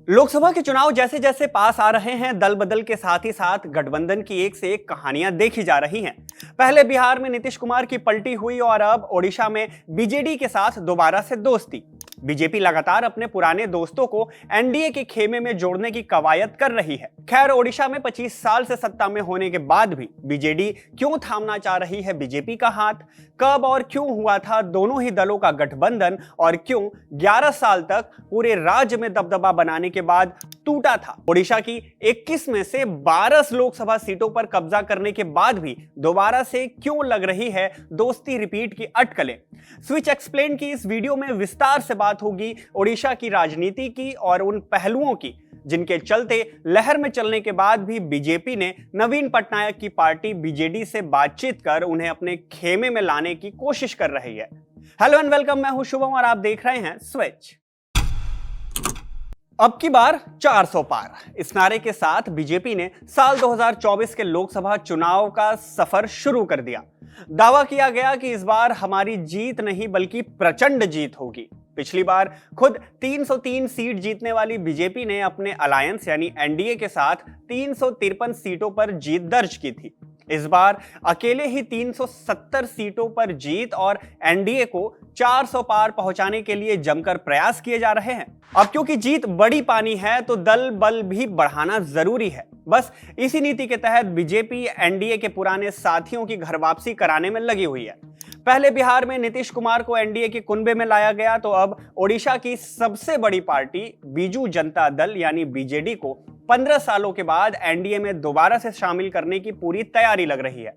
लोकसभा के चुनाव जैसे जैसे पास आ रहे हैं, दल बदल के साथ ही साथ गठबंधन की एक से एक कहानियां देखी जा रही हैं। पहले बिहार में नीतीश कुमार की पलटी हुई और अब ओडिशा में बीजेडी के साथ दोबारा से दोस्ती। बीजेपी लगातार अपने पुराने दोस्तों को एनडीए के खेमे में जोड़ने की कवायद कर रही है। खैर, ओडिशा में 25 साल से सत्ता में होने के बाद भी बीजेडी क्यों थामना चाह रही है बीजेपी का हाथ? कब और क्यों हुआ था दोनों ही दलों का गठबंधन और क्यों 11 साल तक पूरे राज्य में दबदबा बनाने के बाद टूटा था? ओडिशा की 21 में से 12 लोकसभा सीटों पर कब्जा करने के बाद भी दोबारा से क्यों लग रही है दोस्ती रिपीट की अटकलें? स्विच एक्सप्लेन की इस वीडियो में विस्तार से बात होगी ओडिशा की राजनीति की और उन पहलुओं की जिनके चलते लहर में चलने के बाद भी बीजेपी ने नवीन पटनायक की पार्टी बीजेडी से बातचीत कर उन्हें अपने खेमे में लाने की कोशिश कर रही है। हेलो एंड वेलकम, मैं हूं शुभम और आप देख रहे हैं स्विच। अब की बार 400 पार, इस नारे के साथ बीजेपी ने साल 2024 के लोकसभा चुनाव का सफर शुरू कर दिया। दावा किया गया कि इस बार हमारी जीत नहीं बल्कि प्रचंड जीत होगी। पिछली बार खुद 303 सीट जीतने वाली बीजेपी ने अपने अलायंस यानी एनडीए के साथ 353 सीटों पर जीत दर्ज की थी। इस बार अकेले ही 370 सीटों पर जीत और एनडीए को 400 पार पहुंचाने के लिए जमकर प्रयास किए जा रहे हैं। अब क्योंकि जीत बड़ी पानी है तो दल बल भी बढ़ाना जरूरी है। बस इसी नीति के तहत बीजेपी एनडीए के पुराने साथियों की घर वापसी कराने में लगी हुई है। पहले बिहार में नीतीश कुमार को एनडीए के कुनबे में लाया गया तो अब ओडिशा की सबसे बड़ी पार्टी बीजू जनता दल यानी बीजेडी को 15 सालों के बाद एनडीए में दोबारा से शामिल करने की पूरी तैयारी लग रही है।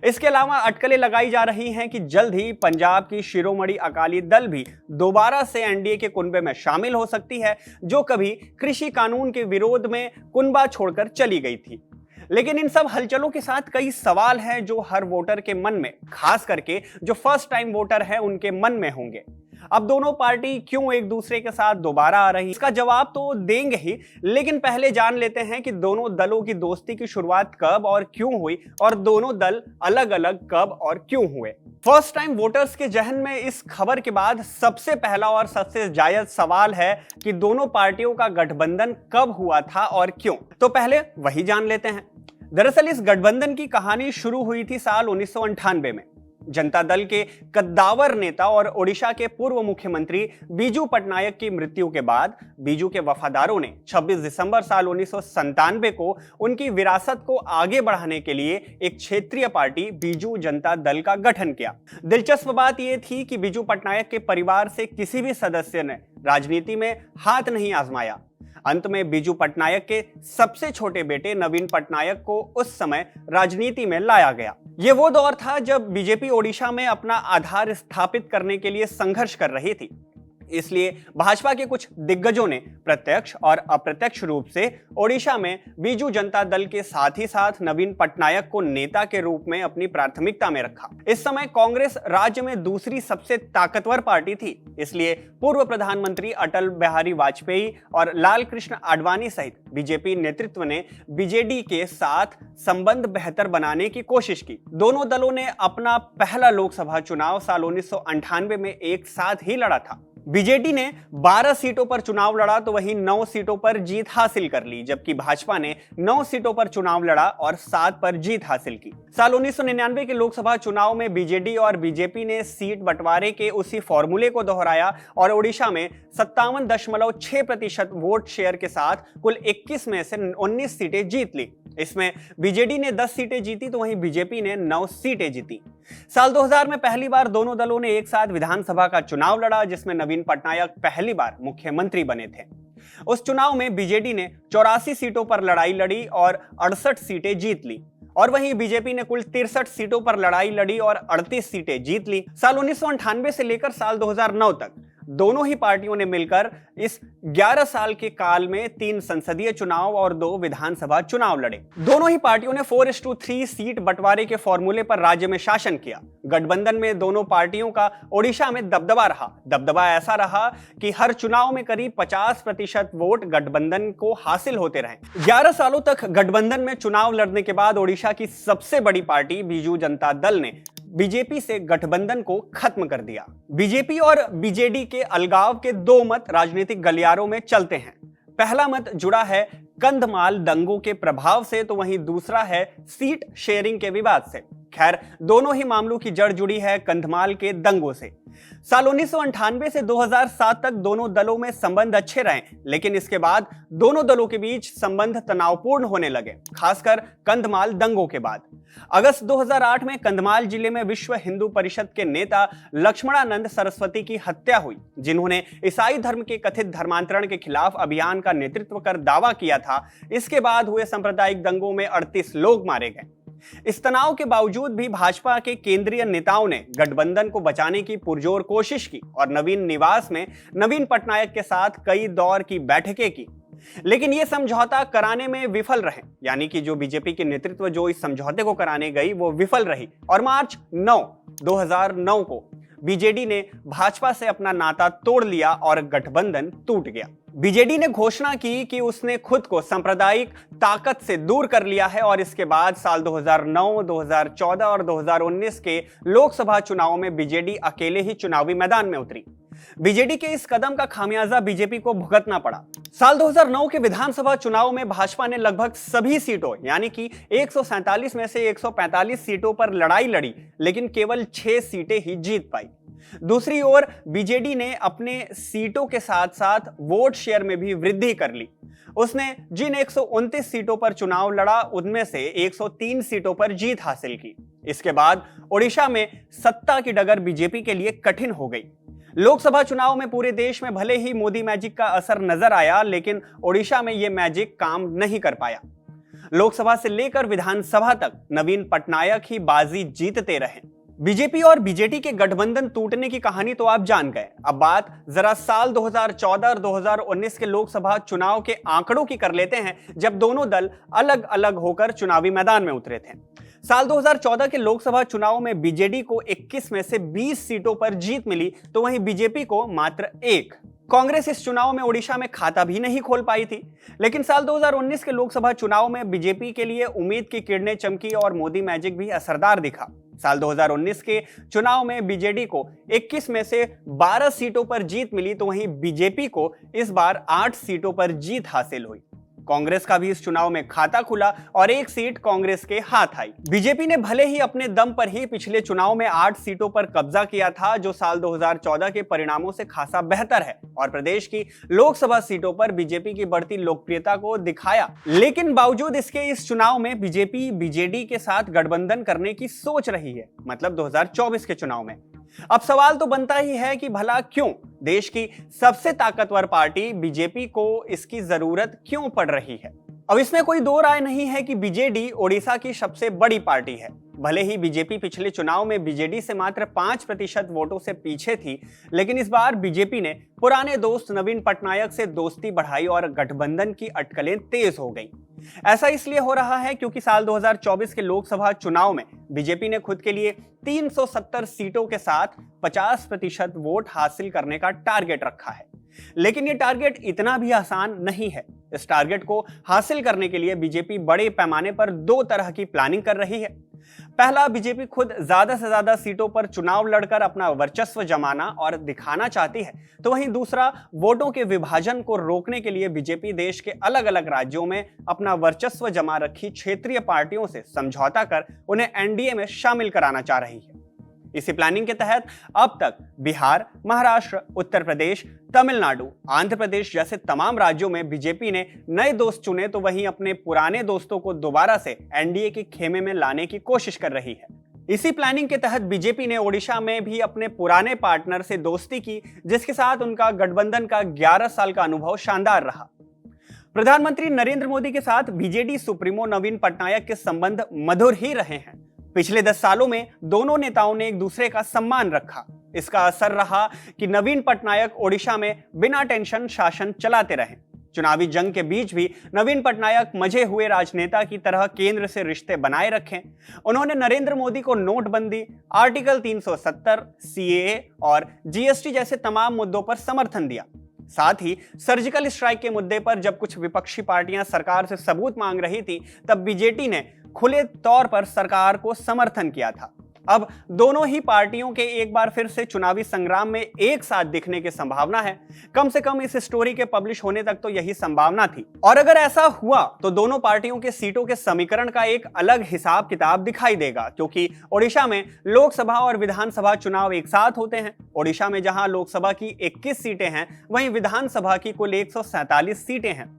इसके अलावा अटकलें लगाई जा रही हैं कि जल्द ही पंजाब की शिरोमणि अकाली दल भी दोबारा से एनडीए के कुनबे में शामिल हो सकती है, जो कभी कृषि कानून के विरोध में कुनबा छोड़कर चली गई थी। लेकिन इन सब हलचलों के साथ कई सवाल हैं जो हर वोटर के मन में, खास करके जो फर्स्ट टाइम वोटर है उनके मन में होंगे। अब दोनों पार्टी क्यों एक दूसरे के साथ दोबारा आ रही, इसका जवाब तो देंगे ही, लेकिन पहले जान लेते हैं कि दोनों दलों की दोस्ती की शुरुआत कब और क्यों हुई और दोनों दल अलग अलग कब और क्यों हुए। फर्स्ट टाइम वोटर्स के जहन में इस खबर के बाद सबसे पहला और सबसे जायज सवाल है कि दोनों पार्टियों का गठबंधन कब हुआ था और क्यों। तो पहले वही जान लेते हैं। दरअसल इस गठबंधन की कहानी शुरू हुई थी साल 1998 में। जनता दल के कद्दावर नेता और ओडिशा के पूर्व मुख्यमंत्री बीजू पटनायक की मृत्यु के बाद बीजू के वफादारों ने 26 दिसंबर साल 1997 को उनकी विरासत को आगे बढ़ाने के लिए एक क्षेत्रीय पार्टी बीजू जनता दल का गठन किया। दिलचस्प बात यह थी कि बीजू पटनायक के परिवार से किसी भी सदस्य ने राजनीति में हाथ नहीं आजमाया। अंत में बीजू पटनायक के सबसे छोटे बेटे नवीन पटनायक को उस समय राजनीति में लाया गया। यह वो दौर था जब बीजेपी ओडिशा में अपना आधार स्थापित करने के लिए संघर्ष कर रही थी। इसलिए भाजपा के कुछ दिग्गजों ने प्रत्यक्ष और अप्रत्यक्ष रूप से ओडिशा में बीजू जनता दल के साथ ही साथ नवीन पटनायक को नेता के रूप में अपनी प्राथमिकता में रखा। इस समय कांग्रेस राज्य में दूसरी सबसे ताकतवर पार्टी थी, इसलिए पूर्व प्रधानमंत्री अटल बिहारी वाजपेयी और लाल कृष्ण आडवाणी सहित बीजेपी नेतृत्व ने बीजेडी के साथ संबंध बेहतर बनाने की कोशिश की। दोनों दलों ने अपना पहला लोकसभा चुनाव साल 1998 में एक साथ ही लड़ा था। बीजेडी ने 12 सीटों पर चुनाव लड़ा तो वहीं 9 सीटों पर जीत हासिल कर ली, जबकि भाजपा ने 9 सीटों पर चुनाव लड़ा और 7 पर जीत हासिल की। साल 1999 के लोकसभा चुनाव में बीजेडी और बीजेपी ने सीट बंटवारे के उसी फॉर्मूले को दोहराया और ओडिशा में 57.6% वोट शेयर के साथ कुल 21 में से 19 सीटें जीत ली। इसमें बीजेडी ने 10 सीटें जीती तो वहीं बीजेपी ने 9 सीटें जीती। साल 2000 में पहली बार दोनों दलों ने एक साथ विधानसभा का चुनाव लड़ा, जिसमें नवीन पटनायक पहली बार मुख्यमंत्री बने थे। उस चुनाव में बीजेडी ने 84 सीटों पर लड़ाई लड़ी और 68 सीटें जीत ली और वहीं बीजेपी ने कुल 63 सीटों पर लड़ाई लड़ी और 38 सीटें जीत ली। साल 1998 से लेकर साल 2009 तक दोनों ही पार्टियों ने मिलकर इस 11 साल के काल में 3 संसदीय चुनाव और 2 विधानसभा चुनाव लड़े। दोनों ही पार्टियों ने 4:3 सीट बंटवारे के फॉर्मूले पर राज्य में शासन किया। गठबंधन में दोनों पार्टियों का ओडिशा में दबदबा रहा। दबदबा ऐसा रहा कि हर चुनाव में करीब 50% वोट गठबंधन को हासिल होते रहे। 11 सालों तक गठबंधन में चुनाव लड़ने के बाद ओडिशा की सबसे बड़ी पार्टी बीजू जनता दल ने बीजेपी से गठबंधन को खत्म कर दिया। बीजेपी और बीजेडी के अलगाव के दो मत राजनीतिक गलियारों में चलते हैं। पहला मत जुड़ा है कंधमाल दंगों के प्रभाव से, तो वहीं दूसरा है सीट शेयरिंग के विवाद से। खैर, दोनों ही मामलों की जड़ जुड़ी है कंधमाल के दंगों से। साल 1998 से 2007 तक दोनों दलों में संबंध अच्छे रहे, लेकिन इसके बाद दोनों दलों के बीच संबंध तनावपूर्ण होने लगे, खासकर कंधमाल दंगों के बाद। अगस्त 2008 में कंधमाल जिले में विश्व हिंदू परिषद के नेता लक्ष्मणानंद सरस्वती की हत्या हुई, जिन्होंने ईसाई धर्म के कथित धर्मांतरण के खिलाफ अभियान का नेतृत्व कर दावा किया था। इसके बाद हुए सांप्रदायिक दंगों में 38 लोग मारे गए। इस तनाव के बावजूद भी भाजपा के केंद्रीय नेताओं ने गठबंधन को बचाने की पुरजोर कोशिश की और नवीन निवास में नवीन पटनायक के साथ कई दौर की बैठकें की, लेकिन यह समझौता कराने में विफल रहे। यानी कि जो बीजेपी के नेतृत्व जो इस समझौते को कराने गई वो विफल रही और मार्च 9, 2009 को बीजेडी ने भाजपा से अपना नाता तोड़ लिया और गठबंधन टूट गया। बीजेडी ने घोषणा की कि उसने खुद को सांप्रदायिक ताकत से दूर कर लिया है और इसके बाद साल 2009, 2014 और 2019 के लोकसभा चुनावों में बीजेडी अकेले ही चुनावी मैदान में उतरी। बीजेडी के इस कदम का खामियाजा बीजेपी को भुगतना पड़ा। साल 2009 के विधानसभा चुनाव में भाजपा ने लगभग सभी सीटों यानी कि 147 में से 145 सीटों पर लड़ाई लड़ी, लेकिन केवल 6 सीटें ही जीत पाई। दूसरी ओर बीजेडी ने अपने सीटों के साथ साथ वोट शेयर में भी वृद्धि कर ली। उसने जिन 129 सीटों पर चुनाव लड़ा उनमें से 103 सीटों पर जीत हासिल की। इसके बाद ओडिशा में सत्ता की डगर बीजेपी के लिए कठिन हो गई। लोकसभा चुनाव में पूरे देश में भले ही मोदी मैजिक का असर नजर आया, लेकिन ओडिशा में यह मैजिक काम नहीं कर पाया। लोकसभा से लेकर विधानसभा तक नवीन पटनायक ही बाजी जीतते रहे। बीजेपी और बीजेडी के गठबंधन टूटने की कहानी तो आप जान गए। अब बात जरा साल 2014 और 2019 के लोकसभा चुनाव के आंकड़ों की कर लेते हैं, जब दोनों दल अलग अलग होकर चुनावी मैदान में उतरे थे। साल 2014 के लोकसभा चुनाव में बीजेडी को 21 में से 20 सीटों पर जीत मिली, तो वहीं बीजेपी को मात्र 1। कांग्रेस इस चुनाव में ओडिशा में खाता भी नहीं खोल पाई थी। लेकिन साल 2019 के लोकसभा चुनाव में बीजेपी के लिए उम्मीद की किरणें चमकी और मोदी मैजिक भी असरदार दिखा। साल 2019 के चुनाव में बीजेडी को 21 में से 12 सीटों पर जीत मिली, तो वहीं बीजेपी को इस बार 8 सीटों पर जीत हासिल हुई। कांग्रेस का भी इस चुनाव में खाता खुला और 1 सीट कांग्रेस के हाथ आई। बीजेपी ने भले ही अपने दम पर ही पिछले चुनाव में 8 सीटों पर कब्जा किया था, जो साल 2014 के परिणामों से खासा बेहतर है, और प्रदेश की लोकसभा सीटों पर बीजेपी की बढ़ती लोकप्रियता को दिखाया। लेकिन बावजूद इसके इस चुनाव में बीजेपी बीजेडी के साथ गठबंधन करने की सोच रही है, मतलब 2024 के चुनाव में। अब सवाल तो बनता ही है कि भला क्यों देश की सबसे ताकतवर पार्टी बीजेपी को इसकी जरूरत क्यों पड़ रही है। अब इसमें कोई दो राय नहीं है कि बीजेडी ओडिशा की सबसे बड़ी पार्टी है। भले ही बीजेपी पिछले चुनाव में बीजेडी से मात्र 5% वोटों से पीछे थी, लेकिन इस बार बीजेपी ने पुराने दोस्त नवीन पटनायक से दोस्ती बढ़ाई और गठबंधन की अटकलें तेज हो गई। ऐसा इसलिए हो रहा है क्योंकि साल 2024 के लोकसभा चुनाव में बीजेपी ने खुद के लिए 370 सीटों के साथ 50% वोट हासिल करने का टारगेट रखा है। लेकिन ये टारगेट इतना भी आसान नहीं है। इस टारगेट को हासिल करने के लिए बीजेपी बड़े पैमाने पर 2 तरह की प्लानिंग कर रही है। पहला, बीजेपी खुद ज्यादा से ज्यादा सीटों पर चुनाव लड़कर अपना वर्चस्व जमाना और दिखाना चाहती है, तो वहीं दूसरा, वोटों के विभाजन को रोकने के लिए बीजेपी देश के अलग अलग राज्यों में अपना वर्चस्व जमा रखी क्षेत्रीय पार्टियों से समझौता कर उन्हें एनडीए में शामिल कराना चाह रही है। इसी प्लानिंग के तहत अब तक बिहार, महाराष्ट्र, उत्तर प्रदेश, तमिलनाडु, आंध्र प्रदेश जैसे तमाम राज्यों में बीजेपी ने नए दोस्त चुने, तो वहीं अपने पुराने दोस्तों को दोबारा से एनडीए के खेमे में लाने की कोशिश कर रही है। इसी प्लानिंग के तहत बीजेपी ने ओडिशा में भी अपने पुराने पार्टनर से दोस्ती की, जिसके साथ उनका गठबंधन का 11 साल का अनुभव शानदार रहा। प्रधानमंत्री नरेंद्र मोदी के साथ बीजेडी सुप्रीमो नवीन पटनायक के संबंध मधुर ही रहे हैं। पिछले 10 सालों में दोनों नेताओं ने एक दूसरे का सम्मान रखा। इसका असर रहा कि नवीन पटनायक ओडिशा में बिना टेंशन शासन चलाते रहे। चुनावी जंग के बीच भी नवीन पटनायक मजे हुए राजनेता की तरह केंद्र से रिश्ते बनाए रखे। उन्होंने नरेंद्र मोदी को नोटबंदी, आर्टिकल 370, सीएए और जीएसटी जैसे तमाम मुद्दों पर समर्थन दिया। साथ ही सर्जिकल स्ट्राइक के मुद्दे पर जब कुछ विपक्षी पार्टियां सरकार से सबूत मांग रही थी, तब बीजेडी ने खुले तौर पर सरकार को समर्थन किया था। अब दोनों ही पार्टियों के एक बार फिर से चुनावी संग्राम में एक साथ दिखने की संभावना है। कम से कम इस स्टोरी के पब्लिश होने तक तो यही संभावना थी। और अगर ऐसा हुआ तो दोनों पार्टियों के सीटों के समीकरण का एक अलग हिसाब किताब दिखाई देगा, क्योंकि ओडिशा में लोकसभा और विधानसभा चुनाव एक साथ होते हैं। ओडिशा में जहां लोकसभा की 21 सीटें हैं, वहीं विधानसभा की कुल 147 सीटें हैं।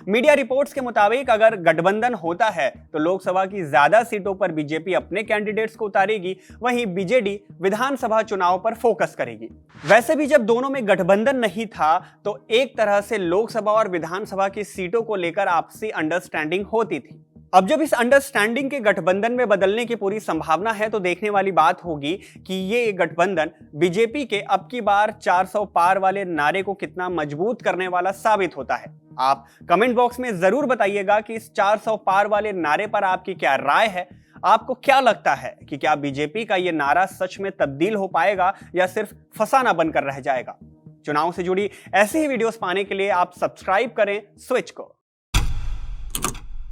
मीडिया रिपोर्ट्स के मुताबिक अगर गठबंधन होता है तो लोकसभा की ज्यादा सीटों पर बीजेपी अपने कैंडिडेट्स को उतारेगी, वहीं बीजेडी विधानसभा चुनाव पर फोकस करेगी। वैसे भी जब दोनों में गठबंधन नहीं था तो एक तरह से लोकसभा और विधानसभा की सीटों को लेकर आपसी अंडरस्टैंडिंग होती थी। अब जब इस अंडरस्टैंडिंग के गठबंधन में बदलने की पूरी संभावना है तो देखने वाली बात होगी कि ये गठबंधन बीजेपी के अब की बार 400 पार वाले नारे को कितना मजबूत करने वाला साबित होता है। आप कमेंट बॉक्स में जरूर बताइएगा कि इस 400 पार वाले नारे पर आपकी क्या राय है। आपको क्या लगता है कि क्या बीजेपी का ये नारा सच में तब्दील हो पाएगा या सिर्फ फसाना बनकर रह जाएगा? चुनाव से जुड़ी ऐसी ही वीडियोस पाने के लिए आप सब्सक्राइब करें स्विच को।